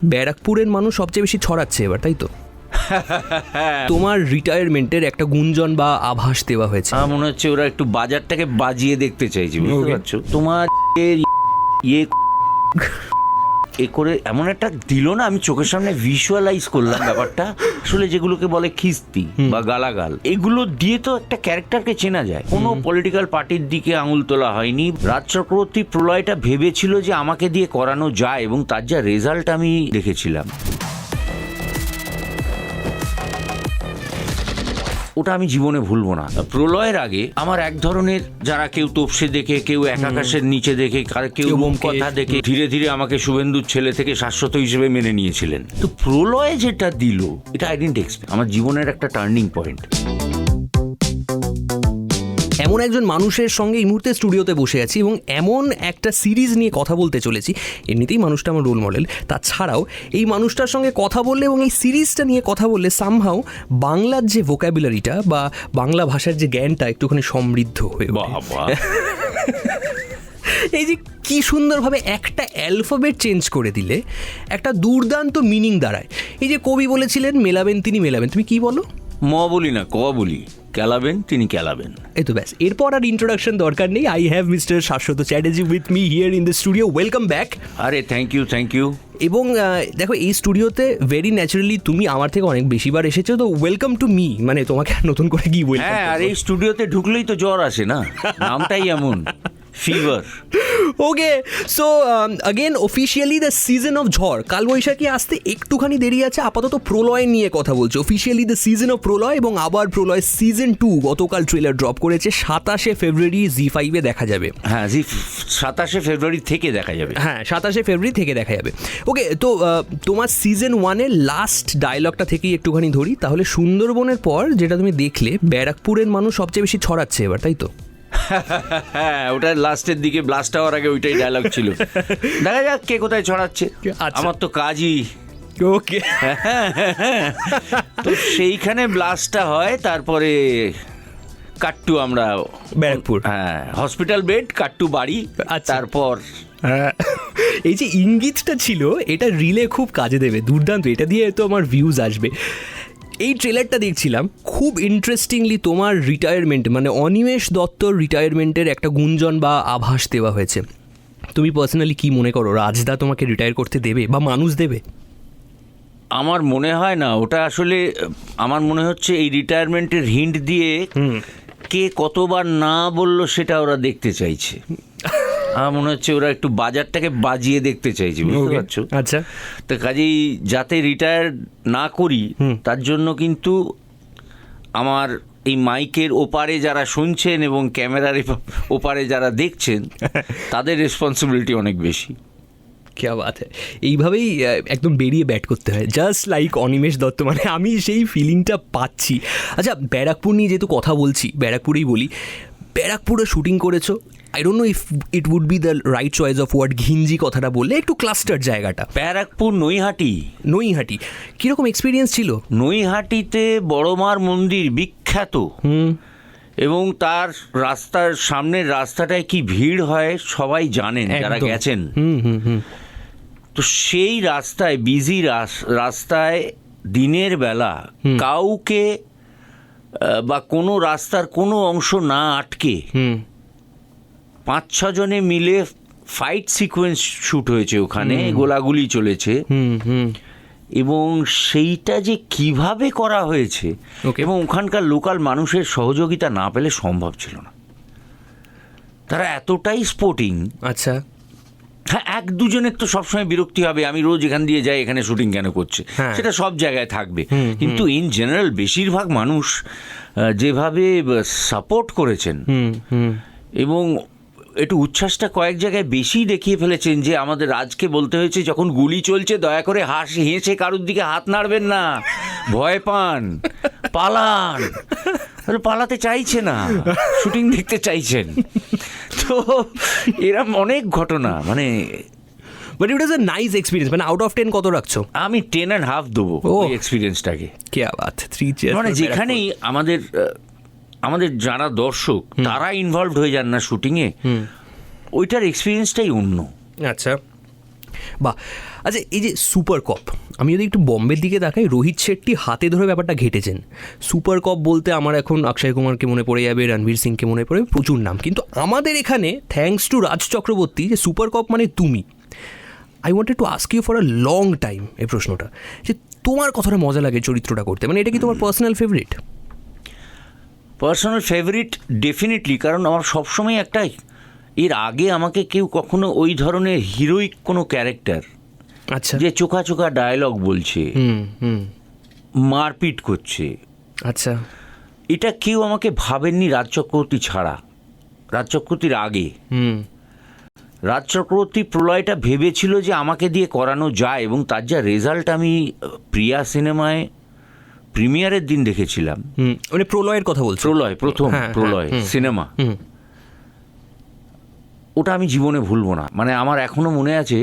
ব্যারাকপুরের মানুষ সবচেয়ে বেশি ছড়াচ্ছে এবার, তাই তো? তোমার রিটায়ারমেন্টের একটা গুঞ্জন বা আভাস দেওয়া হয়েছে। আমার মনে হচ্ছে ওরা একটু বাজারটাকে বাজিয়ে দেখতে চাইছে, বুঝতে পারছো? তোমার ইয়ে এ করে এমন একটা দিল না, আমি চোখের সামনে ভিজুয়ালাইজ করলাম ব্যাপারটা। আসলে যেগুলোকে বলে খিস্তি বা গালাগাল, এগুলো দিয়ে তো একটা ক্যারেক্টারকে চেনা যায়। কোনো পলিটিক্যাল পার্টির দিকে আঙুল তোলা হয়নি। রাজ চক্রবর্তী প্রলয়টা ভেবেছিল যে আমাকে দিয়ে করানো যায়, এবং তার যা রেজাল্ট আমি দেখেছিলাম, ওটা আমি জীবনে ভুলবো না। প্রলয়ের আগে আমার এক ধরনের, যারা কেউ তোপসে দেখে, কেউ এক আকাশের নিচে দেখে, কেউ কথা দেখে, ধীরে ধীরে আমাকে শুভেন্দুর ছেলে থেকে শাশ্বত হিসেবে মেনে নিয়েছিলেন। তো প্রলয়ে যেটা দিল, এটা আই ডিডন্ট এক্সপেক্ট। আমার জীবনের একটা টার্নিং পয়েন্ট। এমন একজন মানুষের সঙ্গে এই মুহূর্তে স্টুডিওতে বসে আছি এবং এমন একটা সিরিজ নিয়ে কথা বলতে চলেছি। এমনিতেই মানুষটা আমার রোল মডেল, তাছাড়াও এই মানুষটার সঙ্গে কথা বললে এবং এই সিরিজটা নিয়ে কথা বললে সামহাও বাংলার যে ভোকাবুলারিটা বা বাংলা ভাষার যে জ্ঞানটা একটুখানি সমৃদ্ধ হয়ে ওঠে। এই যে কি সুন্দরভাবে একটা অ্যালফাবেট চেঞ্জ করে দিলে একটা দুর্দান্ত মিনিং দাঁড়ায়। এই যে কবি বলেছিলেন মেলাবেন তিনি মেলাবেন, তুমি কি বলো? ম বলি না, ক বলি। ক্যালাবেন তিনি ক্যালাবেন। এই তো ব্যাস, এরপর আর ইন্ট্রোডাকশন দরকার নেই। I have mister Saswata Chatterjee with me here in the studio. Welcome back. আরে থ্যাংক ইউ, থ্যাংক ইউ। এবং দেখো, এই স্টুডিওতে ভেরি ন্যাচারালি তুমি আমার থেকে অনেক বেশিবার এসেছো, তো ওয়েলকাম টু মি। মানে তোমাকে নতুন করে কি বলবো? হ্যাঁ, আর এই স্টুডিওতে ঢুকলেই তো জ্বর আসে না, নামটাই এমন, fever. Okay, so again officially the season of ঝড়, কালবৈশাখী আসতে একটুখানি দেরি আছে। আপাতত প্রলয় নিয়ে কথা বলছে। অফিসিয়ালি দ্য সিজন অফ প্রলয়, এবং আবার প্রলয় সিজন 2 গতকাল ট্রেলার ড্রপ করেছে। 27শে ফেব্রুয়ারি জি5-এ দেখা যাবে। হ্যাঁ, 27শে ফেব্রুয়ারি থেকে দেখা যাবে। হ্যাঁ, 27শে ফেব্রুয়ারি থেকে দেখা যাবে। ওকে, তো তোমার সিজন 1-এর লাস্ট ডায়লগটা থেকেই একটুখানি ধরি তাহলে। সুন্দরবনের পর যেটা তুমি দেখলে, ব্যারাকপুরের মানুষ সবচেয়ে বেশি ছড়াচ্ছে এবার, তাই তো? হ্যাঁ, ওটার লাস্টের দিকে ব্লাস্ট হওয়ার আগে ওইটাই ডায়লগ ছিল। দেখা যাক কে কোথায় ছড়াচ্ছে। আমার তো কাজই ওকে। তো সেইখানে ব্লাস্টটা হয়, তারপরে কাট্টু আমরা ব্যারাকপুর, হ্যাঁ, হসপিটাল বেড, কাট্টু বাড়ি, তারপর এই যে ইঙ্গিতটা ছিল, এটা রিলে খুব কাজে দেবে। দুর্দান্ত, এটা দিয়ে তো আমার ভিউজ আসবে। এই ট্রেলারটা দেখছিলাম, খুব ইন্টারেস্টিংলি তোমার রিটায়ারমেন্ট মানে অনিমেষ দত্তর রিটায়ারমেন্টের একটা গুঞ্জন বা আভাস দেওয়া হয়েছে। তুমি পার্সোনালি কি মনে করো, রাজদা তোমাকে রিটায়ার করতে দেবে বা মানুষ দেবে? আমার মনে হয় না ওটা। আসলে আমার মনে হচ্ছে এই রিটায়ারমেন্টের হিন্ট দিয়ে কে কতবার না বললো সেটা ওরা দেখতে চাইছে। আমার মনে হচ্ছে ওরা একটু বাজারটাকে বাজিয়ে দেখতে চাইছে, বুঝতে পারছো? আচ্ছা, তো কাজেই যাতে রিটায়ার না করি, তার জন্য কিন্তু আমার এই মাইকের ওপারে যারা শুনছেন এবং ক্যামেরার ওপারে যারা দেখছেন, তাদের রেসপন্সিবিলিটি অনেক বেশি। क्या बात है। এইভাবেই একদম বেরিয়ে ব্যাট করতে হয়, জাস্ট লাইক অনিমেষ দত্ত। মানে আমি সেই ফিলিংটা পাচ্ছি। আচ্ছা, ব্যারাকপুর নিয়ে যেহেতু কথা বলছি, ব্যারাকপুরেই বলি। ব্যারাকপুরে শুটিং করেছো। I don't know if it would be the right choice of word. ঘিঞ্জি কথাটা বললে একটু ক্লাস্টার জায়গাটা। ব্যারাকপুর নৈহাটি। নৈহাটি কীরকম এক্সপিরিয়েন্স ছিল? নৈহাটিতে বড়মার মন্দির বিখ্যাত, এবং তার রাস্তার সামনের রাস্তাটায় কি ভিড় হয় সবাই জানেন যারা গেছেন। তো সেই রাস্তায়, বিজি রাস্তায় দিনের বেলা কাউকে বা কোনো রাস্তার কোনো অংশ না আটকে 5-6 জনে মিলে ফাইট সিকোয়েন্স শ্যুট হয়েছে ওখানে, গোলাগুলি চলেছে। এবং সেইটা যে কিভাবে করা হয়েছে, এবং ওখানকার লোকাল মানুষের সহযোগিতা না পেলে সম্ভব ছিল না। তারা এতটাই স্পোর্টিং। আচ্ছা, হ্যাঁ, 1-2 তো সবসময় বিরক্তি হবে, আমি রোজ এখান দিয়ে যাই, এখানে শুটিং কেন করছে, সেটা সব জায়গায় থাকবে। কিন্তু ইন জেনারেল বেশিরভাগ মানুষ যেভাবে সাপোর্ট করেছেন, এবং একটু উচ্ছ্বাসটা কয়েক জায়গায় বেশি দেখিয়ে ফেলেছেন, যে আমাদের রাজকে বলতে হয়েছে যখন গুলি চলছে দয়া করে হেসে কারুর দিকে হাত নাড়বেন না, ভয় পান, পালান। পালাতে চাইছে না, শুটিং দেখতে চাইছেন। তো এরকম অনেক ঘটনা, মানে but it was a nice experience. মানে আউট অফ 10 কত রাখছো? আমি 10.5 দেবো এই এক্সপিরিয়েন্সটাকে। क्या बात, 3 cheers। মানে যেখানেই আমাদের যারা দর্শক তারা ইনভলভড হয়ে যান না শুটিংয়ে, ওইটার এক্সপিরিয়েন্সটাই অন্য। আচ্ছা, বাহ। আচ্ছা, এই যে সুপার কপ, আমি যদি একটু বম্বের দিকে তাকাই, রোহিত শেট্টি হাতে ধরে ব্যাপারটা ঘেটেছেন। সুপার কপ বলতে আমার এখন অক্ষয় কুমারকে মনে পড়ে যাবে, রণবীর সিংকে মনে পড়ে, প্রচুর নাম। কিন্তু আমাদের এখানে থ্যাঙ্কস টু রাজ চক্রবর্তী, যে সুপার কপ মানে তুমি। I wanted to ask you for a long time এই প্রশ্নটা, যে তোমার কতটা মজা লাগে চরিত্রটা করতে, মানে এটা কি তোমার personal favourite? Personal favourite definitely, কারণ আমার সবসময় একটাই, এর আগে আমাকে কেউ কখনো ওই ধরনের হিরোইক কোনো ক্যারেক্টার, আচ্ছা, যে চোখা চোখা ডায়লগ বলছে, মারপিট করছে, আচ্ছা, এটা কেউ আমাকে ভাবেননি রাজ চক্রবর্তী ছাড়া। রাজ চক্রবর্তীর আগে রাজ চক্রবর্তী প্রলয়টা ভেবেছিল যে আমাকে দিয়ে করানো যায়, এবং তার যা রেজাল্ট আমি প্রিয়া সিনেমায় প্রিমিয়ারের দিন দেখেছিলাম। মানে প্রলয়ের কথা বলছো? প্রলয়, প্রথম প্রলয় সিনেমা, ওটা আমি জীবনে ভুলবো না। মানে আমার এখনো মনে আছে,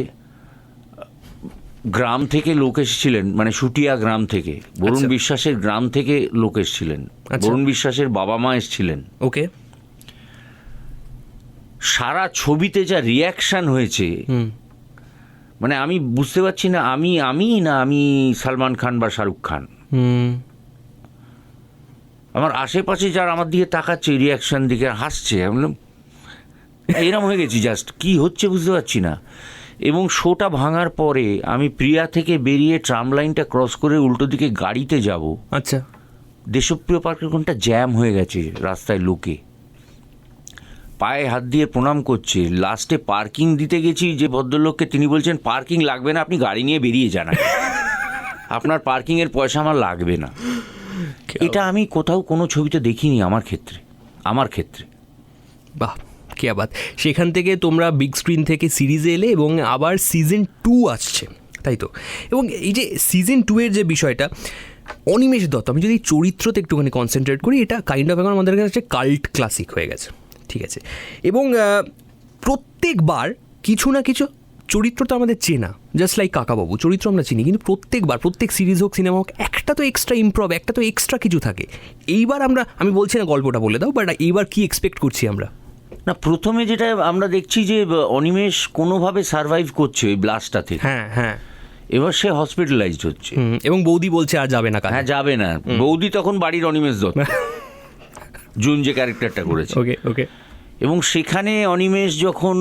গ্রাম থেকে লোক এসেছিলেন, মানে শুটিয়া গ্রাম থেকে, বরুণ বিশ্বাসের গ্রাম থেকে লোক এসেছিলেন, বরুণ বিশ্বাসের বাবা মা এসেছিলেন। ওকে। সারা ছবিতে যা রিয়াকশন হয়েছে, মানে আমি বুঝতে পারছি না আমি সালমান খান বা শাহরুখ খান। আমার আশেপাশে যারা আমার দিকে তাকাচ্ছে, রিয়াকশন দিকে হাসছে, আমি বললাম এরম হয়ে গেছি, জাস্ট কি হচ্ছে বুঝতে পারছি না। এবং শোটা ভাঙার পরে আমি প্রিয়া থেকে বেরিয়ে ট্রাম লাইনটা ক্রস করে উল্টো দিকে গাড়িতে যাব। আচ্ছা। দেশপ্রিয় পার্কের কোনটা জ্যাম হয়ে গেছে, রাস্তায় লোকে পায়ে হাত দিয়ে প্রণাম করছে। লাস্টে পার্কিং দিতে গেছি, যে ভদ্রলোককে, তিনি বলছেন পার্কিং লাগবে না, আপনি গাড়ি নিয়ে বেরিয়ে যান, আপনার পার্কিংয়ের পয়সা আমার লাগবে না। এটা আমি কোথাও কোনো ছবিতে দেখিনি আমার ক্ষেত্রে। বাহ, কি আবাদ। সেখান থেকে তোমরা বিগ স্ক্রিন থেকে সিরিজে এলে, এবং আবার সিজন 2 আসছে, তাই তো? এবং এই যে সিজন 2 এর যে বিষয়টা, অনিমেষ দত্ত, আমি যদি চরিত্রতে একটুখানি কনসেন্ট্রেট করি, এটা কাইন্ড অফ এখন আমাদের কাছে কাল্ট ক্লাসিক হয়ে গেছে, ঠিক আছে? এবং প্রত্যেকবার কিছু না কিছু চরিত্র তো আমাদের চেনা, জাস্ট লাইক কাকাবাবু চরিত্র আমরা চিনি, কিন্তু প্রত্যেকবার, প্রত্যেক সিরিজ হোক, সিনেমা হোক, একটা তো এক্সট্রা ইমপ্রভ, একটা তো এক্সট্রা কিছু থাকে। এইবার আমি বলছি না গল্পটা বলে দাও, বাট এইবার কি এক্সপেক্ট করছি আমরা? না, প্রথমে যেটা আমরা দেখছি যে অনিমেষ কোনোভাবে সারভাইভ করছে ওই ব্লাস্টটা থেকে। হ্যাঁ। এবার সে হসপিটালাইজড হচ্ছে, এবং বৌদি বলছে আর যাবে না। হ্যাঁ, যাবে না। বৌদি তখন বাড়ির অনিমেষ দত্ত, জুন যে ক্যারেক্টারটা করেছে। ওকে। এবং সেখানে অনিমেষ যখন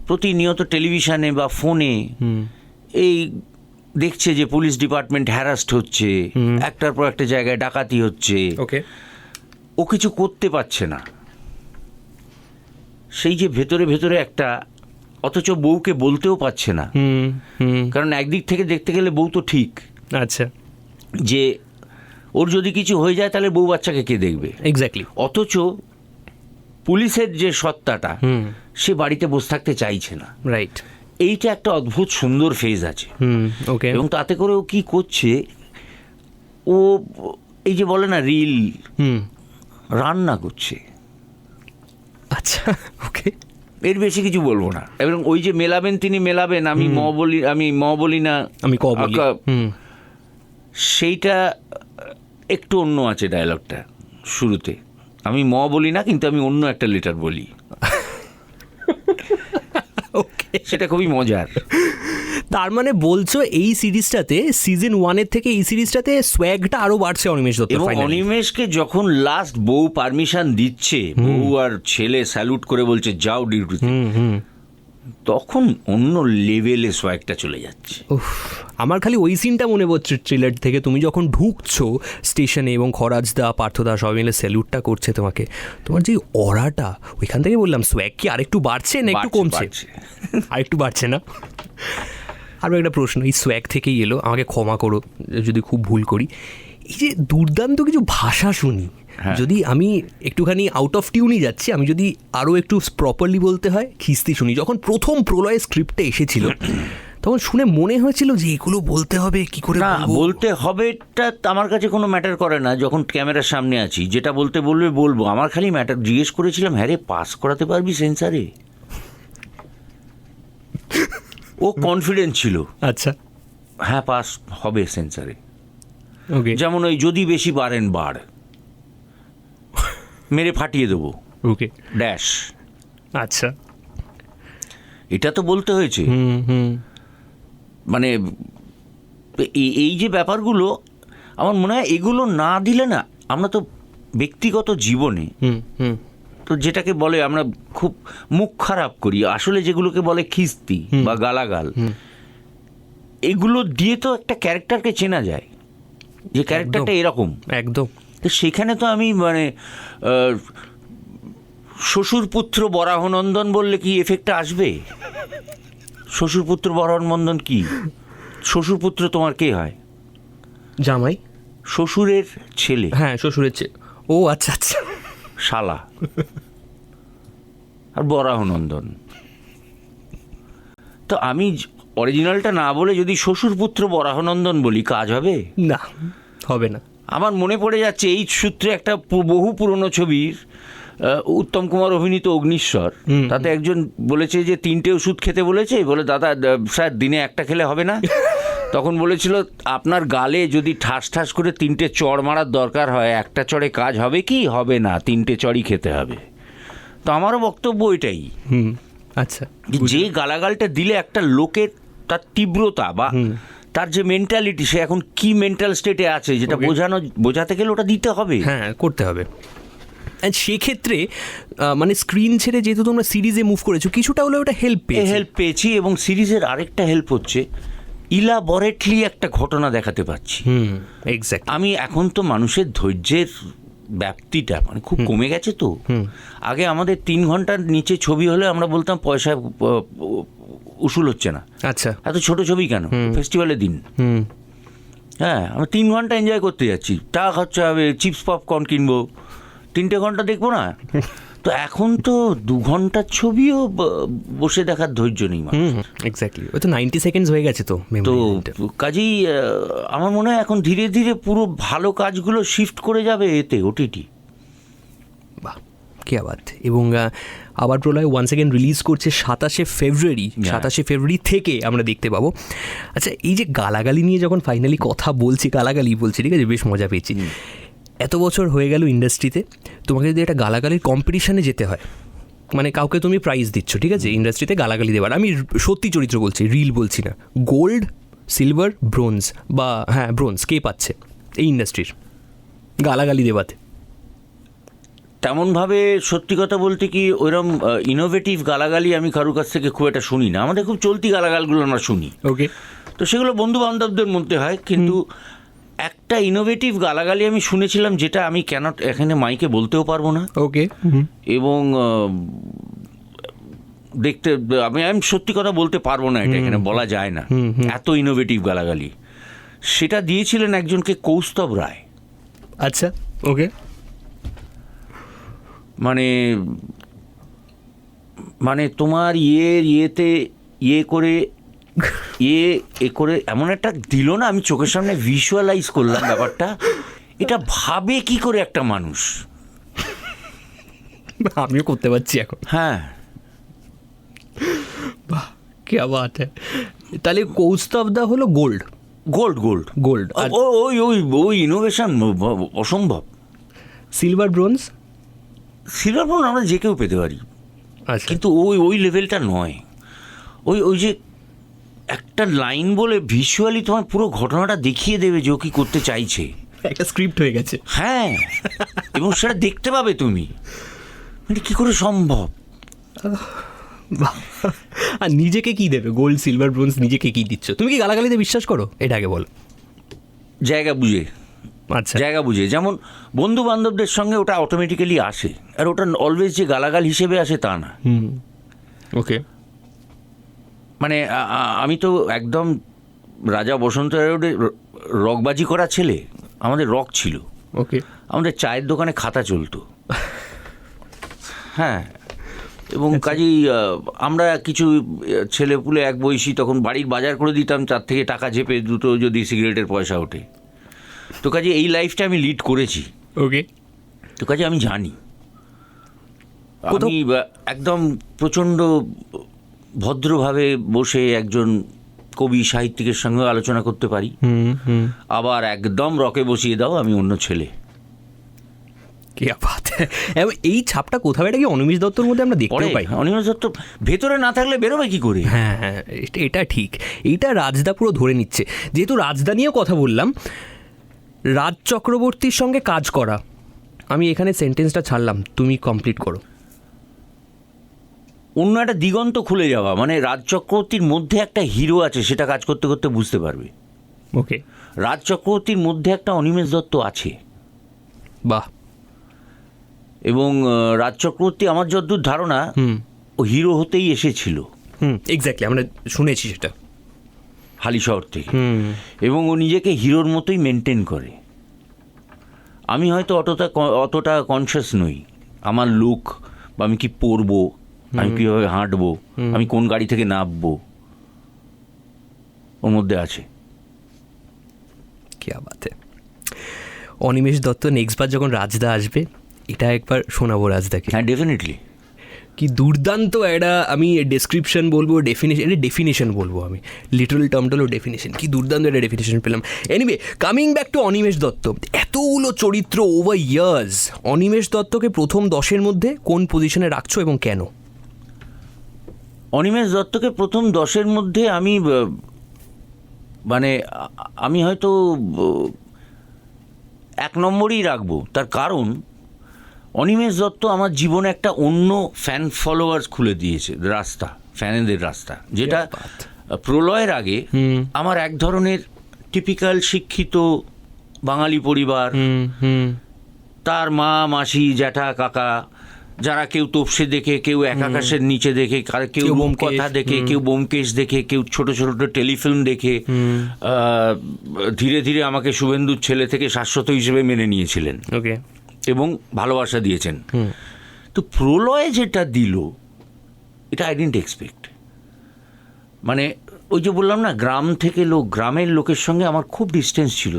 প্রতিনিয়ত টেলিভিশনে বা ফোনে এই দেখছে যে পুলিশ ডিপার্টমেন্ট হ্যারাস্ট হচ্ছে, একটার পর একটা জায়গায় ডাকাতি হচ্ছে, ওকে, ও কিছু করতে পারছে না, সেই যে ভেতরে ভেতরে একটা, অথচ বউকে বলতেও পারছে না। কারণ একদিক থেকে দেখতে গেলে বউ তো ঠিক, আচ্ছা, যে ওর যদি কিছু হয়ে যায় তাহলে বউ বাচ্চাকে কে দেখবে, এক্স্যাক্টলি। অথচ পুলিশের যে সত্তাটা, সে বাড়িতে বসে থাকতে চাইছে না। রাইট। এইটা একটা অদ্ভুত সুন্দর ফেজ আছে। ওকে। এবং তাতে করে ও কি করছে, ও এই যে বলে না রিল, রান্না করছে। আচ্ছা, ওকে। এর বেশি কিছু বলবো না। এবং ওই যে মেলাবেন, তিনি মেলাবেন, আমি ম বলি না, আমি ক বলি, সেইটা একটু অন্য আছে ডায়লগটা শুরুতে। আমি ম বলি না, কিন্তু আমি অন্য একটা লেটার বলি। ওকে, সেটা খুবই মজার। তার মানে বলছো এই সিরিজটাতে, সিজন 1 থেকে এই সিরিজটাতে সোয়াগটা আরো বাড়ছে অনিমেষ দত্ত। এবং অনিমেষকে যখন লাস্ট বউ পারমিশন দিচ্ছে, বউ আর ছেলে স্যালুট করে বলছে যাও ডিউটিতে, তখন অন্য লেভেলে সোয়াগটা চলে যাচ্ছে। আমার খালি ওই সিনটা মনে পড়ছে ট্রেলার থেকে, তুমি যখন ঢুকছো স্টেশনে এবং খরাজদা, পার্থদা সবাই মিলে স্যালুটটা করছে তোমাকে, তোমার যে অরাটা, ওইখান থেকে বললাম সোয়াগ কি আরেকটু বাড়ছে না একটু কমছে? আরেকটু বাড়ছে না? আরও একটা প্রশ্ন এই সোয়াগ থেকেই এলো, আমাকে ক্ষমা করো যদি খুব ভুল করি। এই যে দুর্দান্ত কিছু ভাষা শুনি, যদি আমি একটুখানি আউট অফ টিউনই যাচ্ছি, আমি যদি আরও একটু প্রপারলি বলতে হয়, খিস্তি শুনি। যখন প্রথম প্রলয় স্ক্রিপ্টে এসেছিল, তখন শুনে মনে হয়েছিল যে এগুলো বলতে হবে, কি করে বলতে হবে, এটা আমার কাছে কোনো ম্যাটার করে না। যখন ক্যামেরার সামনে আছি, যেটা বলতে বলবে বলবো। আমার খালি ম্যাটার, জিজ্ঞেস করেছিলাম, হ্যাঁ রে, পাস করাতে পারবি সেন্সারে? ও কনফিডেন্ট ছিল। আচ্ছা, হ্যাঁ পাস হবে সেন্সারে। ওকে। যেমন ওই যদি বেশি বাড়েন বাড়, মেরে ফাটিয়ে দেবো, ওকে, ড্যাশ। আচ্ছা, এটা তো বলতে হয়েছে। মানে এই যে ব্যাপারগুলো আমার মনে হয় এগুলো না দিলে না আমরা তো ব্যক্তিগত জীবনে তো যেটাকে বলে আমরা খুব মুখ খারাপ করি, আসলে যেগুলোকে বলে খিস্তি বা গালাগাল, এগুলো দিয়ে তো একটা ক্যারেক্টারকে চেনা যায় যে ক্যারেক্টারটা এরকম একদম। তো সেখানে তো আমি মানে শ্বশুরপুত্র বরাহনন্দন বললে কি এফেক্টটা আসবে? শ্বশুরপুত্র বরাহনন্দন কি? শ্বশুরপুত্র তোমার কে হয়? জামাই, শ্বশুরের ছেলে। হ্যাঁ শ্বশুরের ছেলে। ও আচ্ছা আচ্ছা, শালা। আর বরাহনন্দন তো আমি অরিজিনালটা না বলে যদি শ্বশুরপুত্র বরাহনন্দন বলি কাজ হবে না, হবে না। আমার মনে পড়ে যাচ্ছে এই সূত্রে একটা বহু পুরনো ছবির উত্তম কুমার অভিনীত অগ্নিশ্বর, তাতে একজন বলেছে যে 3টে ওষুধ খেতে বলেছে, বলে দাদা স্যার দিনে একটা খেলে হবে না? তখন বলেছিল আপনার গালে যদি ঠাস ঠাস করে 3টে চড় মারার দরকার হয়, একটা চড়ে কাজ হবে কি? হবে না, 3টে চড়ই খেতে হবে। তো আমারও বক্তব্য এটাই। আচ্ছা, যে গালাগালটা দিলে একটা লোকের তার তীব্রতা বা তার যে মেন্টালিটি, সে এখন কি মেন্টাল স্টেটে আছে যেটা বোঝাতে গেলে ওটা দিতে হবে। হ্যাঁ করতে হবে। অ্যান্ড সেক্ষেত্রে মানে স্ক্রিন ছেড়ে যেহেতু তোমরা সিরিজে মুভ করেছো, কিছুটা হলে ওটা হেল্প পেয়েছি। এবং সিরিজের আরেকটা হেল্প হচ্ছে ইলাবরেটলি একটা ঘটনা দেখাতে পাচ্ছি। এক্স্যাক্ট। আমি এখন তো মানুষের ধৈর্যের ব্যাপ্তিটা মানে খুব কমে গেছে। তো আগে আমাদের 3 ঘন্টার নিচে ছবি হলে আমরা বলতাম পয়সা উসুল হচ্ছে না। আচ্ছা, এত ছোট ছবি কেন? ফেস্টিভ্যালের দিন। হ্যাঁ, আমরা 3 ঘন্টা এনজয় করতে যাচ্ছি, টাকা খরচা হবে, চিপস পপকর্ন কিনবো, 3টে ঘন্টা দেখবো না? তো এখন তো 2 ঘন্টার ছবিও বসে দেখার ধৈর্য নেই। এক্স্যাক্টলি, ওই তো 90 সেকেন্ডস হয়ে গেছে তো। তো কাজেই আমার মনে হয় এখন ধীরে ধীরে পুরো ভালো কাজগুলো শিফট করে যাবে এতে, ওটিটি। বাহ, কি আবাদ। এবং আবার প্রলয় ওয়ান সেকেন্ড রিলিজ করছে 27শে ফেব্রুয়ারি। 27শে ফেব্রুয়ারি থেকে আমরা দেখতে পাবো। আচ্ছা, এই যে গালাগালি নিয়ে যখন ফাইনালি কথা বলছি, গালাগালি বলছি, ঠিক আছে, বেশ মজা পেয়েছি। এত বছর হয়ে গেল ইন্ডাস্ট্রিতে, তোমাকে যদি একটা গালাগালির কম্পিটিশানে যেতে হয়, মানে কাউকে তুমি প্রাইজ দিচ্ছ, ঠিক আছে, ইন্ডাস্ট্রিতে গালাগালি দেওয়ার, আমি সত্যি চরিত্র বলছি, রিল বলছি না, গোল্ড, সিলভার, ব্রোঞ্জ, বা হ্যাঁ ব্রোঞ্জ কে পাচ্ছে এই ইন্ডাস্ট্রির গালাগালি দেওয়াতে? তেমনভাবে সত্যি কথা বলতে কি ওইরকম ইনোভেটিভ গালাগালি আমি কারোর কাছ থেকে খুব একটা শুনি না। আমাদের খুব চলতি গালাগালগুলো আমরা শুনি। ওকে, তো সেগুলো বন্ধু বান্ধবদের মধ্যে হয়। কিন্তু একটা ইনোভেটিভ গালাগালি আমি শুনেছিলাম, যেটা আমি কেন এখানে মাইকে বলতেও পারবো না। ওকে। এবং দেখতে আমি সত্যি কথা বলতে পারবো না, এটা এখানে বলা যায় না, এত ইনোভেটিভ গালাগালি। সেটা দিয়েছিলেন একজনকে কৌস্তব রায়। আচ্ছা, ওকে। মানে মানে তোমার ইয়েতে করে এমন একটা দিল না, আমি চোখের সামনে ভিজুয়ালাইজ করলাম ব্যাপারটা। এটা ভাবে কি করে একটা মানুষ? আমিও করতে পারছি এখন। হ্যাঁ, বাহ, কি বাত। তাহলে কৌস্তবদা হলো গোল্ড। গোল্ড গোল্ড গোল্ড ওই ওই ওই ইনোভেশন অসম্ভব। Silver, bronze? সিলভার ব্রোঞ্জ আমরা যে কেউ পেতে পারি, কিন্তু ওই লেভেলটা নয়। ওই যে একটা লাইন বলে ভিজুয়ালি তোমার পুরো ঘটনাটা দেখিয়ে দেবে যে ও কি করতে চাইছে। একটা স্ক্রিপ্ট হয়ে গেছে। হ্যাঁ, এবং সেটা দেখতে পাবে তুমি, মানে কি করে সম্ভব? আর নিজেকে কি দেবে? গোল্ড, সিলভার, ব্রোঞ্জ, নিজেকে কি দিচ্ছ? তুমি কি গালাগালিতে বিশ্বাস করো? এটা আগে বলো। জায়গা বুঝে। আচ্ছা, জায়গা বুঝে। যেমন বন্ধু বান্ধবদের সঙ্গে ওটা অটোমেটিক্যালি আসে, আর ওটা অলওয়েজ যে গালাগাল হিসেবে আসে তা না। ওকে। মানে আমি তো একদম রাজা বসন্ত রায় রকবাজি করা ছেলে। আমাদের রক ছিল। ওকে। আমাদের চায়ের দোকানে খাতা চলতো। হ্যাঁ, এবং কাজেই আমরা কিছু ছেলেপুলে এক বয়সী তখন বাড়ির বাজার করে দিতাম, তার থেকে টাকা চেপে দুটো যদি সিগারেটের পয়সা ওঠে। তো কাজে এই লাইফটা আমি লিড করেছি। ওকে। তো কাজে আমি জানি, আমি একদম প্রচণ্ড ভদ্রভাবে বসে একজন কবি সাহিত্যিকের সঙ্গে আলোচনা করতে পারি, আবার একদম রকে বসিয়ে দাও আমি অন্য ছেলে। কি বাত, এই ছাপটা কোথাও এটা কি অনিমেষ দত্তর মধ্যে আমরা দেখতে পাই? অনিমেষ দত্ত ভেতরে না থাকলে বেরোবে কি করে? হ্যাঁ হ্যাঁ, এটা ঠিক, এইটা রাজদা পুরো ধরে নিচ্ছে। যেহেতু রাজদা নিয়েও কথা বললাম, রাজ চক্রবর্তীর সঙ্গে কাজ করা, আমি এখানে সেন্টেন্সটা ছাড়লাম, তুমি কমপ্লিট করো। অন্য একটা দিগন্ত খুলে যাওয়া, মানে রাজ চক্রবর্তীর মধ্যে একটা হিরো আছে, সেটা কাজ করতে করতে বুঝতে পারবে। ওকে, রাজ চক্রবর্তীর মধ্যে একটা অনিমেষ দত্ত আছে। বাহ। এবং রাজ চক্রবর্তী আমার যতদূর ধারণা ও হিরো হতেই এসেছিল। এক্স্যাক্টলি, আমরা শুনেছি সেটা হালিশহর থেকে। এবং ও নিজেকে হিরোর মতোই মেনটেন করে। আমি হয়তো অতটা কনসিয়াস নই, আমার লুক বা আমি কি পরবো, আমি কীভাবে হাঁটবো, আমি কোন গাড়ি থেকে নামবো, ওর মধ্যে আছে। কি বাত। অনিমেষ দত্ত নেক্সট বার যখন রাজদা আসবে, এটা একবার শোনাবো রাজদাকে। হ্যাঁ, ডেফিনেটলি। কি দুর্দান্ত একটা, আমি ডেসক্রিপশন বলবো, ডেফিনেশন বলবো, আমি লিটারাল টার্মটালও ডেফিনেশন, কি দুর্দান্ত একটা ডেফিনেশন পেলাম। Anyway, coming back to Animesh Dutta, এতগুলো চরিত্র ওভার ইয়ার্স, অনিমেষ দত্তকে প্রথম 10-এর মধ্যে কোন পজিশনে রাখছো এবং কেন? অনিমেষ দত্তকে প্রথম 10-এর মধ্যে আমি আমি হয়তো 1 নম্বরেই রাখবো। তার কারণ অনিমেষ দত্ত আমার জীবনে একটা অন্য ফ্যান ফলোয়ার্স খুলে দিয়েছে রাস্তা, ফ্যানেদের রাস্তা, যেটা প্রলয়ের আগে আমার এক ধরনের টিপিক্যাল শিক্ষিত বাঙালি পরিবার, তার মা মাসি জ্যাঠা কাকা, যারা কেউ তোপসে দেখে, কেউ এক আকাশের নিচে দেখে, কেউ কথা দেখে, কেউ ব্যোমকেশ দেখে, কেউ ছোট ছোট টেলিফিল্ম দেখে ধীরে ধীরে আমাকে শুভেন্দুর ছেলে থেকে শাশ্বত হিসেবে মেনে নিয়েছিলেন। ওকে, এবং ভালোবাসা দিয়েছেন। তো প্রলয় যেটা দিল, এটা আই ডিডন্ট এক্সপেক্ট। মানে ওই যে বললাম না, গ্রাম থেকে গ্রামের লোকের সঙ্গে আমার খুব ডিস্টেন্স ছিল।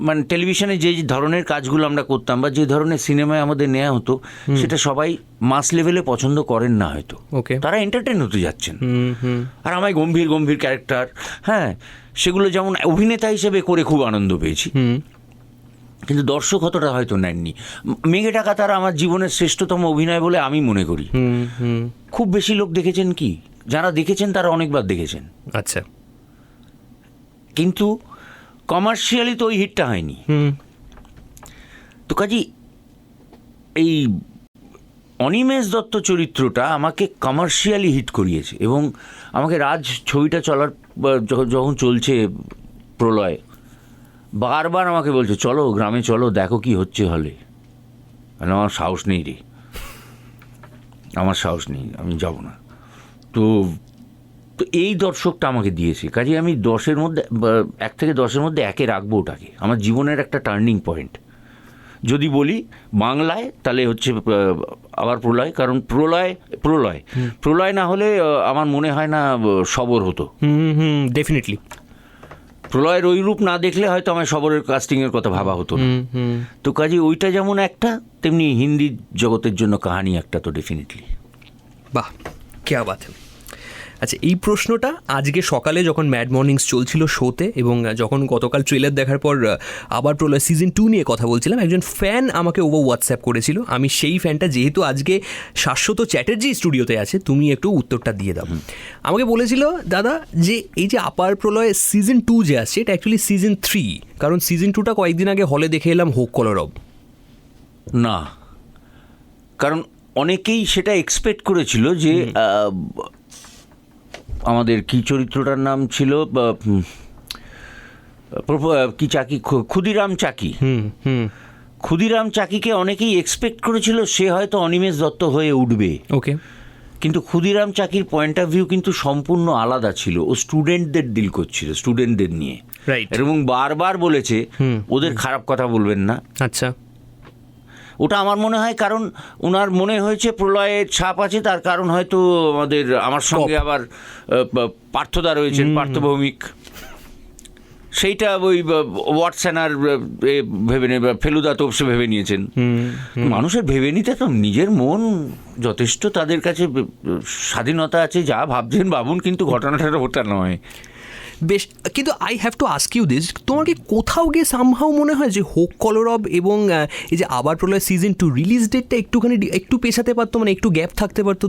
মানে টেলিভিশনে যে ধরনের কাজগুলো আমরা করতাম বা যে ধরনের সিনেমায় আমাদের নেওয়া হতো, সেটা সবাই মাস লেভেলে পছন্দ করেন না হয়তো। তারা এন্টারটেন হতে যাচ্ছেন। আর আমায় গম্ভীর গম্ভীর ক্যারেক্টার, হ্যাঁ, সেগুলো যেমন অভিনেতা হিসেবে করে খুব আনন্দ পেয়েছি, কিন্তু দর্শক অতটা হয়তো নেননি। মেঘে ঢাকা তারা আমার জীবনের শ্রেষ্ঠতম অভিনয় বলে আমি মনে করি। খুব বেশি লোক দেখেছেন কি? যারা দেখেছেন তারা অনেকবার দেখেছেন। আচ্ছা, কিন্তু কমার্শিয়ালি তো ওই হিটটা হয়নি। তো কাজী এই অনিমেষ দত্ত চরিত্রটা আমাকে কমার্শিয়ালি হিট করিয়েছে। এবং আমাকে রাজ ছবিটা চলার যখন চলছে প্রলয়, বারবার আমাকে বলছে চলো গ্রামে চলো, দেখো কি হচ্ছে হলে। আমার সাহস নেই রে, আমার সাহস নেই, আমি যাব না। তো এই দর্শকটা আমাকে দিয়েছে। কাজে আমি 10-এর মধ্যে 1 থেকে 10-এর মধ্যে 1-এ রাখবো ওটাকে। আমার জীবনের একটা টার্নিং পয়েন্ট যদি বলি বাংলায়, তাহলে হচ্ছে আবার প্রলয়। কারণ প্রলয় না হলে আমার মনে হয় না সবর হতো। ডেফিনেটলি প্রলয়ের ওই রূপ না দেখলে হয়তো আমার সবরের কাস্টিংয়ের কথা ভাবা হতো না। তো কাজে ওইটা যেমন একটা, তেমনি হিন্দি জগতের জন্য কাহানি একটা, তো ডেফিনেটলি। বাহ, কে বাত। আচ্ছা, এই প্রশ্নটা আজকে সকালে যখন ম্যাড মর্নিংস চলছিল শোতে, এবং যখন গতকাল ট্রেলার দেখার পর আবার প্রলয় সিজন 2 নিয়ে কথা বলছিলাম, একজন ফ্যান আমাকে ওভার হোয়াটসঅ্যাপ করেছিল। আমি সেই ফ্যানটা, যেহেতু আজকে শাশ্বত চ্যাটার্জি স্টুডিওতে আছে, তুমি একটু উত্তরটা দিয়ে দাও। আমাকে বলেছিল দাদা যে এই যে আপার প্রলয় সিজন 2 যে আসছে, এটা অ্যাকচুয়ালি সিজন 3, কারণ সিজন 2টা কয়েকদিন আগে হলে দেখে এলাম, হোক কলরব। না, কারণ অনেকেই সেটা এক্সপেক্ট করেছিল যে আমাদের কি চরিত্রটার নাম ছিল, কি চাকি, ক্ষুদিরাম চাকি। ক্ষুদিরাম চাকিকে অনেকেই এক্সপেক্ট করেছিল সে হয়তো অনিমেষ দত্ত হয়ে উঠবে। ওকে, কিন্তু ক্ষুদিরাম চাকির পয়েন্ট অফ ভিউ কিন্তু সম্পূর্ণ আলাদা ছিল। ও স্টুডেন্টদের ডিল করছিল, স্টুডেন্টদের নিয়ে, এবং বারবার বলেছে ওদের খারাপ কথা বলবেন না। আচ্ছা, ওটা আমার মনে হয় কারণ ওনার মনে হয়েছে প্রলয়ের ছাপ আছে, তার কারণ হয়তো আমার সঙ্গে আবার পার্থদা রয়েছেন, পার্থ ভৌমিক, সেইটা ওই ওয়াটসঅ্যানার ভেবে ফেলুদা তোপসে ভেবে নিয়েছেন। মানুষের ভেবে নিতে তো নিজের মন যথেষ্ট, তাদের কাছে স্বাধীনতা আছে, যা ভাবছেন ভাবুন, কিন্তু ঘটনাটা ওটা নয়। বেশ, কিন্তু I have to ask you this, তোমার কি কোথাও গিয়ে সামহাও মনে হয় যে হোক কলরব এবং এই যে আবার প্রলয় সিজন 2 রিলিজ ডেটটা একটুখানি একটু পেছাতে পারতো, মানে একটু গ্যাপ থাকতে পারতো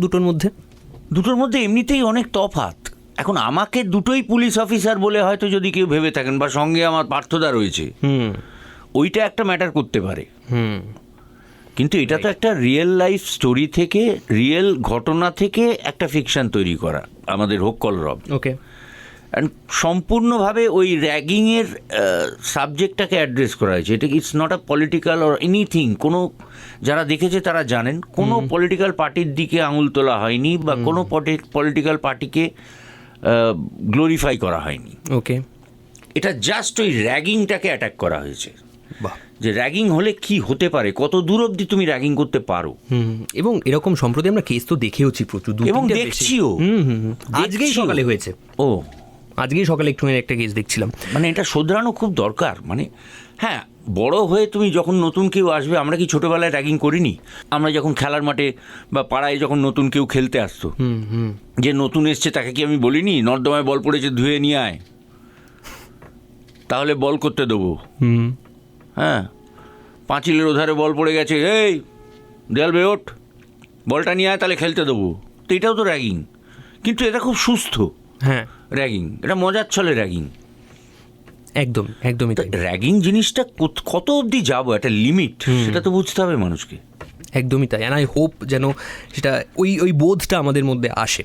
দুটোর মধ্যে এমনিতেই অনেক তফাৎ। এখন আমাকে দুটোই পুলিশ অফিসার বলে হয়তো যদি কেউ ভেবে থাকেন, বা সঙ্গে আমার পার্থদা রয়েছে, ওইটা একটা ম্যাটার করতে পারে। কিন্তু এটা তো একটা রিয়েল লাইফ স্টোরি থেকে, রিয়েল ঘটনা থেকে একটা ফিকশন তৈরি করা আমাদের হোক কলরব। ওকে, অ্যান্ড সম্পূর্ণভাবে ওই র্যাগিংয়ের সাবজেক্টটাকে অ্যাড্রেস করা হয়েছে। এটা it's not a political or anything. কোনো যারা দেখেছে তারা জানেন কোনো পলিটিক্যাল পার্টির দিকে আঙুল তোলা হয়নি, বা কোনো পলিটিক্যাল পার্টিকে গ্লোরিফাই করা হয়নি। ওকে, এটা জাস্ট ওই র্যাগিংটাকে অ্যাটাক করা হয়েছে। বাহ, যে র্যাগিং হলে কি হতে পারে, কত দূর অবধি তুমি র্যাগিং করতে পারো। এবং এরকম সম্প্রতি আমরা কেস তো দেখেওছি প্রচুর, এবং দেখছিও। আজকেই সকালে হয়েছে। ও, আজকেই সকালে একটু একটা কেস দেখছিলাম। মানে এটা শোধরানো খুব দরকার। মানে হ্যাঁ, বড় হয়ে তুমি যখন নতুন কেউ আসবে, আমরা কি ছোটোবেলায় র্যাগিং করিনি? আমরা যখন খেলার মাঠে বা পাড়ায় যখন নতুন কেউ খেলতে আসতো, যে নতুন এসছে তাকে কি আমি বলিনি নর্দমায় বল পড়েছে ধুয়ে নিয়ে আয়, তাহলে বল করতে দেবো? হ্যাঁ, পাঁচিলের ওধারে বল পড়ে গেছে, এই দেয়াল বেয়ে ওঠ, বলটা নিয়ে আয়, তাহলে খেলতে দেবো। তো এটাও তো র্যাগিং, কিন্তু এটা খুব সুস্থ। হ্যাঁ, র্যাগিং এটা মজার ছলে র্যাগিং। একদমই তাই। র্যাগিং জিনিসটা কত অবধি যাবো, একটা লিমিট, সেটা তো বুঝতে হবে মানুষকে। একদমই তাই। অ্যান্ড আই হোপ যেন সেটা ওই বোধটা আমাদের মধ্যে আসে।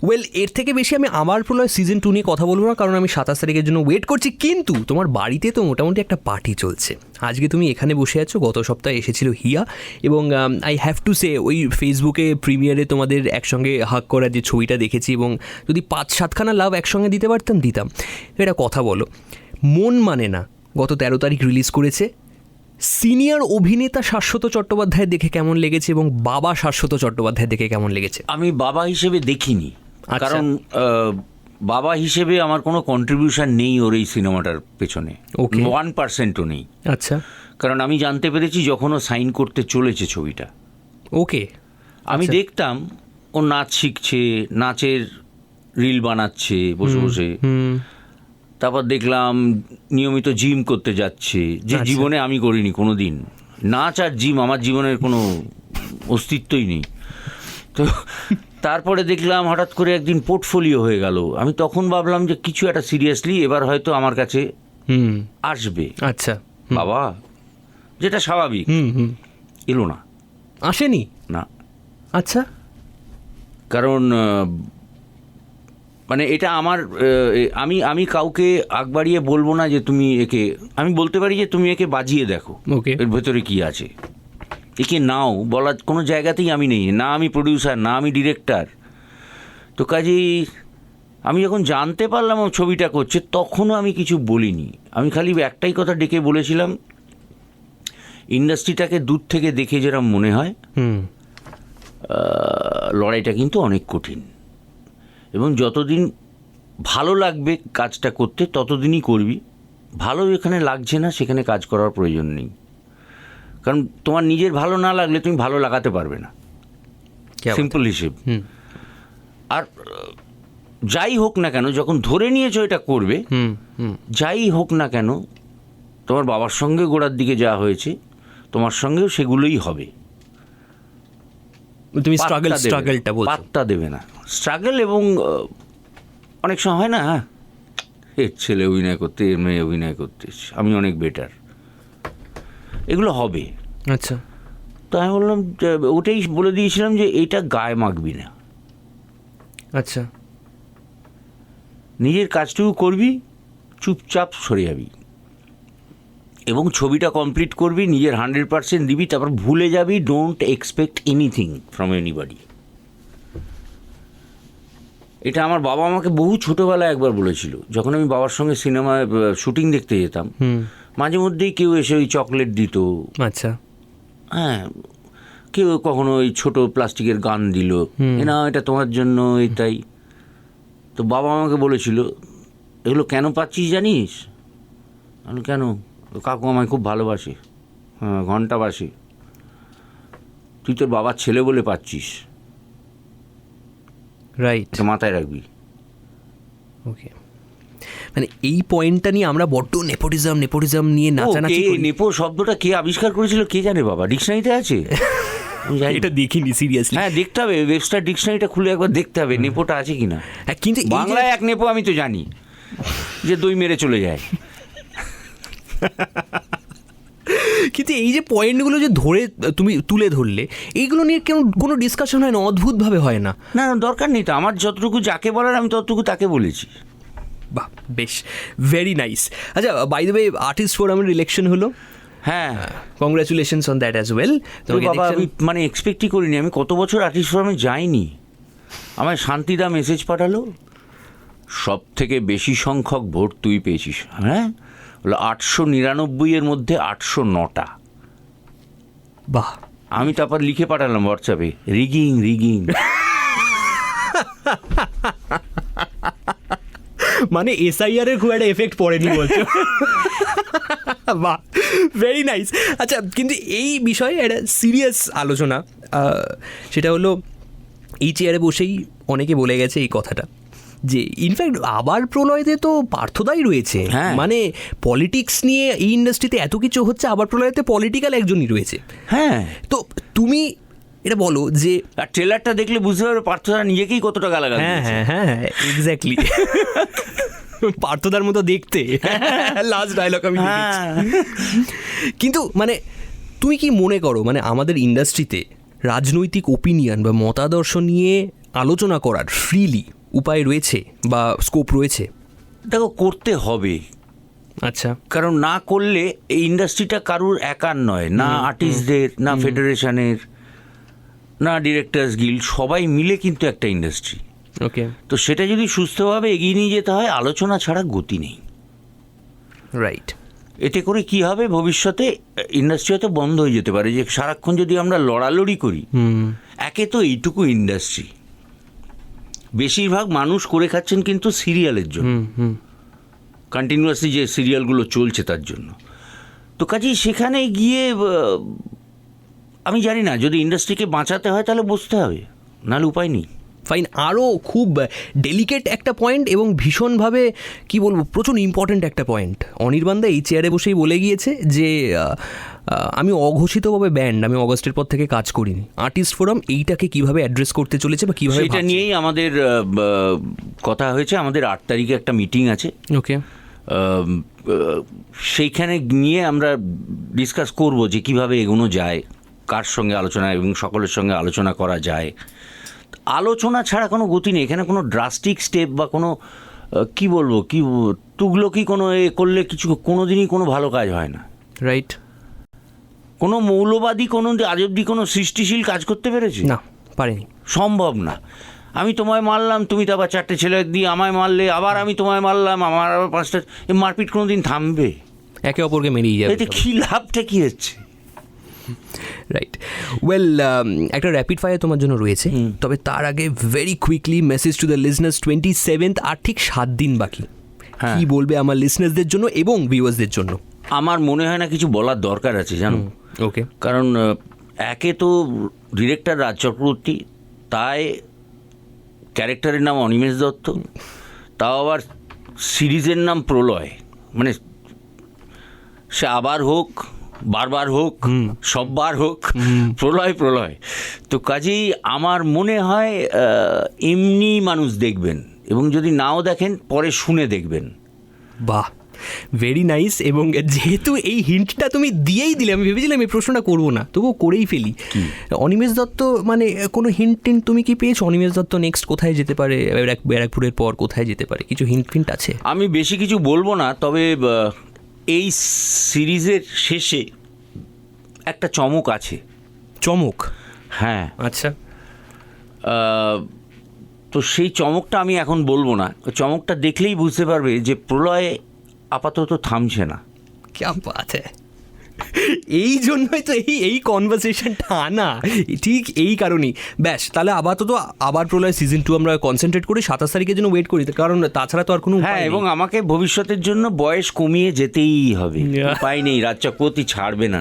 ওয়েল, এর থেকে বেশি আমি আবার প্রলয় সিজন 2 নিয়ে কথা বলবো না, কারণ আমি 27 তারিখের জন্য ওয়েট করছি। কিন্তু তোমার বাড়িতে তো মোটামুটি একটা পার্টি চলছে। আজকে তুমি এখানে বসে আছো, গত সপ্তাহে এসেছিল হিয়া, এবং আই হ্যাভ টু সে ওই ফেসবুকে প্রিমিয়ারে তোমাদের একসঙ্গে হাগ করার যে ছবিটা দেখেছি, এবং যদি 5-7খানা লাভ একসঙ্গে দিতাম। এটা কথা বলো, মন মানে না গত 13 তারিখ রিলিজ করেছে। সিনিয়র অভিনেতা শাশ্বত চট্টোপাধ্যায় দেখে কেমন লেগেছে, এবং বাবা শাশ্বত চট্টোপাধ্যায় দেখে কেমন লেগেছে? আমি বাবা হিসেবে দেখিনি, কারণ বাবা হিসেবে আমার কোনো কন্ট্রিবিউশন নেই ওর এই সিনেমাটার পেছনে, 1%ও নেই। আচ্ছা, কারণ আমি জানতে পেরেছি যখন ও সাইন করতে চলেছে ছবিটা। ওকে, আমি দেখতাম ও নাচ শিখছে, নাচের রিল বানাচ্ছে বসে বসে। তারপর দেখলাম নিয়মিত জিম করতে যাচ্ছে, যে জীবনে আমি করিনি কোনো দিন। নাচ আর জিম আমার জীবনের কোনো অস্তিত্বই নেই। তো তারপরে দেখলাম হঠাৎ করে একদিন পোর্টফোলিও হয়ে গেল। আমি তখন ভাবলাম যে কিছু একটা সিরিয়াসলি এবার হয়তো আমার কাছে আসবে। আচ্ছা বাবা, যেটা স্বাভাবিক, এলো না, আসেনি না। আচ্ছা, কারণ মানে এটা আমার আমি কাউকে আগ বাড়িয়ে বলবো না যে তুমি একে, আমি বলতে পারি যে তুমি একে বাজিয়ে দেখো, এর ভেতরে কি আছে। একে নাও বলার কোনো জায়গাতেই আমি নেই, না আমি প্রডিউসার, না আমি ডিরেক্টর। তো কাজেই আমি যখন জানতে পারলাম ও ছবিটা করছে, তখনও আমি কিছু বলিনি। আমি খালি একটাই কথা ডেকে বলেছিলাম, ইন্ডাস্ট্রিটাকে দূর থেকে দেখে যেরকম মনে হয়, লড়াইটা কিন্তু অনেক কঠিন, এবং যতদিন ভালো লাগবে কাজটা করতে ততদিনই করবি। ভালো এখানে লাগছে না, সেখানে কাজ করার প্রয়োজন নেই। কারণ তোমার নিজের ভালো না লাগলে তুমি ভালো লাগাতে পারবে না, সিম্পল হিসেব। আর যাই হোক না কেন, যখন ধরে নিয়েছো এটা করবে, যাই হোক না কেন, তোমার বাবার সঙ্গে গোড়ার দিকে যা হয়েছে, তোমার সঙ্গেও সেগুলোই হবে। তুমি স্ট্রাগলটা বলছো, পাত্তা দেবে না স্ট্রাগল। এবং অনেক সময় হয় না, এর ছেলে অভিনয় করতে, এর মেয়ে অভিনয় করতে, আমি অনেক বেটার, এগুলো হবে। আচ্ছা, তো আমি বললাম, ওটাই বলে দিয়েছিলাম যে এইটা গায়ে মাখবি না। আচ্ছা, নিজের কাজটুকু করবি, চুপচাপ সরে যাবি, এবং ছবিটা কমপ্লিট করবি, নিজের 100% দিবি, তারপর ভুলে যাবি। Don't expect anything from anybody. এটা আমার বাবা আমাকে বহু ছোটোবেলায় একবার বলেছিল, যখন আমি বাবার সঙ্গে সিনেমায় শুটিং দেখতে যেতাম। মাঝে মধ্যেই কেউ এসে ওই চকলেট দিত। আচ্ছা, হ্যাঁ, কেউ কখনো ওই ছোটো প্লাস্টিকের গান দিল, না এটা তোমার জন্য, এটাই। তো বাবা আমাকে বলেছিল, এগুলো কেন পাচ্ছিস জানিস? আমি কেন? কাকু আমায় খুব ভালোবাসে, হ্যাঁ ঘন্টাবাসে, তুই তোর বাবার ছেলে বলে পাচ্ছিস, রাইট, মাথায় রাখবি। ওকে। মানে এই পয়েন্টটা নিয়ে আমরা বড্ড নেপোটিজম নিয়ে নাচানাচি করি। নেপো শব্দটা কে আবিষ্কার করেছিল কে জানে বাবা, ডিকশনারিতে আছে? এটা দেখিনি সিরিয়াসলি। হ্যাঁ, দেখতে হবে, ওয়েবস্টার ডিকশনারিটা খুলে একবার দেখতে হবে নেপোটা আছে কিনা। হ্যাঁ, কিন্তু বাংলায় এক নেপো আমি তো জানি, যে দই মেরে চলে যায়। কিন্তু এই যে পয়েন্টগুলো যে তুমি তুলে ধরলে, এইগুলো নিয়ে কেন কোনো ডিসকাশন হয় না? অদ্ভুতভাবে হয় না? না, দরকার নেই তো, আমার যতটুকু যাকে বলার আমি ততটুকু তাকে বলেছি। বাহ, বেশ, ভেরি নাইস। আচ্ছা, বাই দ্য ওয়ে, আর্টিস্ট ফোরামের ইলেকশন হলো। হ্যাঁ, congratulations on that as well. বাবা, আমি মানে এক্সপেক্টই করিনি। আমি কত বছর আর্টিস্ট ফোরামে যাইনি। আমায় শান্তিদা মেসেজ পাঠালো, সব থেকে বেশি সংখ্যক ভোট তুই পেয়েছিস। হ্যাঁ, 899 মধ্যে 809টা। বাহ। আমি তারপর লিখে পাঠালাম হোয়াটসঅ্যাপে, রিগিং। মানে এসআইআর এর খুব একটা এফেক্ট পড়েনি বলছো? বাহ, ভেরি নাইস। আচ্ছা, কিন্তু এই বিষয়ে একটা সিরিয়াস আলোচনা, সেটা হলো এই চেয়ারে বসেই অনেকে বলে গেছে এই কথাটা, যে ইনফ্যাক্ট আবার প্রলয়তে তো পার্থদাই রয়েছে। মানে পলিটিক্স নিয়ে এই ইন্ডাস্ট্রিতে এত কিছু হচ্ছে, আবার প্রলয়তে পলিটিক্যাল একজনই রয়েছে। হ্যাঁ, তো তুমি এটা বলো যে ট্রেলারটা দেখলে বুঝতে পারবে পার্থদা নিজেকেই কতটা গালাগাল। হ্যাঁ, এক্স্যাক্টলি। পার্থদার মতো দেখতে, লাস্ট ডায়লগ আমি। কিন্তু মানে তুমি কি মনে করো, মানে আমাদের ইন্ডাস্ট্রিতে রাজনৈতিক ওপিনিয়ন বা মতাদর্শ নিয়ে আলোচনা করার ফ্রিলি উপায় রয়েছে বা স্কোপ রয়েছে? দেখো, করতে হবে। আচ্ছা, কারণ না করলে এই ইন্ডাস্ট্রিটা কারুর একার নয়, না আর্টিস্টদের, না ফেডারেশনের, না ডিরেক্টরস গিল্ড, সবাই মিলে কিন্তু একটা ইন্ডাস্ট্রি। ওকে, তো সেটা যদি সুস্থভাবে এগিয়ে নিয়ে যেতে হয়, আলোচনা ছাড়া গতি নেই। রাইট। এতে করে কি হবে, ভবিষ্যতে ইন্ডাস্ট্রি হয়তো বন্ধ হয়ে যেতে পারে। যে সারাক্ষণ যদি আমরা লড়ালড়ি করি, একে তো এইটুকু ইন্ডাস্ট্রি, বেশিরভাগ মানুষ করে খাচ্ছেন কিন্তু সিরিয়ালের জন্য, কন্টিনিউয়াসলি যে সিরিয়ালগুলো চলছে তার জন্য। তো কাজেই সেখানে গিয়ে আমি জানি না, যদি ইন্ডাস্ট্রিকে বাঁচাতে হয় তাহলে বসতে হবে, নাহলে উপায় নেই। ফাইন। আরও খুব ডেলিকেট একটা পয়েন্ট এবং ভীষণভাবে কি বলবো, প্রচুর ইম্পর্ট্যান্ট একটা পয়েন্ট। অনির্বাণদা এই চেয়ারে বসেই বলে গিয়েছে যে আমি অঘোষিতভাবে ব্যান্ড, আমি অগস্টের পর থেকে কাজ করিনি। আর্টিস্ট ফোরাম এইটাকে কিভাবে অ্যাড্রেস করতে চলেছে বা কীভাবে, এটা নিয়েই আমাদের কথা হয়েছে। আমাদের 8 তারিখে একটা মিটিং আছে। ওকে, সেইখানে নিয়ে আমরা ডিসকাস করব যে কিভাবে এগোনো যায়, কার সঙ্গে আলোচনা এবং সকলের সঙ্গে আলোচনা করা যায়। আলোচনা ছাড়া কোনো গতি নেই এখানে। কোনো ড্রাস্টিক স্টেপ বা কোনো কি বলবো, কি তুগলকি কোনো এ করলে কিছু কোনো দিনই কোনো ভালো কাজ হয় না। রাইট। কোনো মৌলবাদী কোনো আজ অব্দি কোনো সৃষ্টিশীল কাজ করতে পেরেছে? না, পারেনি, সম্ভব না। আমি তোমায় মারলাম, তুমি তো আবার 4টে ছেলে দিয়ে আমায় মারলে, আবার আমি তোমায় মারলাম, আমার আবার 5টা। মারপিট কোনো দিন থামবে? একে অপরকে মেরিয়ে যাবে। এতে কী লাভটা কী হচ্ছে? রাইট। ওয়েল, একটা র্যাপিড ফায়ার তোমার জন্য রয়েছে, তবে তার আগে very quickly message to the listeners. 27th, আর ঠিক 7 দিন বাকি। কি বলবে আমার লিসনার্সদের জন্য এবং ভিউয়ার্সদের জন্য? আমার মনে হয় না কিছু বলার দরকার আছে, জানো। ওকে, কারণ একে তো ডিরেক্টর রাজ চক্রবর্তী, তাই ক্যারেক্টারের নাম অনিমেষ দত্ত, তাও আবার সিরিজের নাম প্রলয়। মানে সে আবার হোক, বারবার হোক, সববার হোক, প্রলয়। তো কাজেই আমার মনে হয় এমনি মানুষ দেখবেন, এবং যদি নাও দেখেন পরে শুনে দেখবেন। বাহ, ভেরি নাইস। এবং যেহেতু এই হিন্টটা তুমি দিয়েই দিলে, আমি ভেবেছিলাম এই প্রশ্নটা করবো না, তবুও করেই ফেলি। অনিমেষ দত্ত, মানে কোনো হিন্ট টিন্ট তুমি কি পেয়েছো? অনিমেষ দত্ত নেক্সট কোথায় যেতে পারে, ব্যারাকপুরের পর কোথায় যেতে পারে? কিছু হিন্ট আছে? আমি বেশি কিছু বলবো না, তবে এই সিরিজের শেষে একটা চমক আছে। চমক? হ্যাঁ। আচ্ছা। তো সেই চমকটা আমি এখন বলবো না। চমকটা দেখলেই বুঝতে পারবে যে প্রলয় আপাতত থামছে না। কি বাত হ্যায়! এই জন্যই তো এই কনভারসেশনটা আনা, ঠিক এই কারণেই। ব্যাস, তাহলে আপাতত আবার প্রলয় সিজন 2 আমরা কনসেন্ট্রেট করি, 27 তারিখের জন্য ওয়েট করি, কারণ তাছাড়া তো আর কোনো উপায় নেই। এবং আমাকে ভবিষ্যতের জন্য বয়স কমিয়ে যেতেই হবে, উপায় নেই। রাজ চক্রবর্তী ছাড়বে না,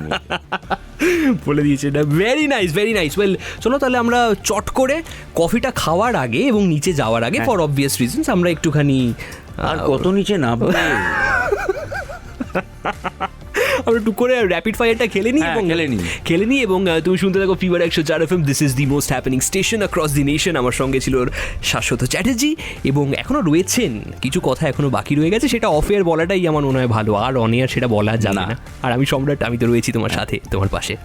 বলে দিয়েছে। এটা very nice, very nice. Well, চলো তাহলে আমরা চট করে কফিটা খাওয়ার আগে এবং নিচে যাওয়ার আগে, ফর অবভিয়াস রিজনস, আমরা একটুখানি আর কত নিচে নামবে? আমরা টুক করে র্যাপিড ফায়ারটা খেলে নিই এবং খেলে নিই এবং তুমি শুনতে থাকো fever 104 FM। This is the most happening station across the nation. আমার সঙ্গে ছিল শাশ্বত চ্যাটার্জি এবং এখনো রয়েছেন কিছু কথা এখনো বাকি রয়ে গেছে, সেটা অফ এয়ার বলাটাই আমার মনে হয় ভালো, আর অন এয়ার সেটা বলা যাবে না। আর আমি সম্রাট, আমি তো রয়েছি তোমার সাথে, তোমার পাশে।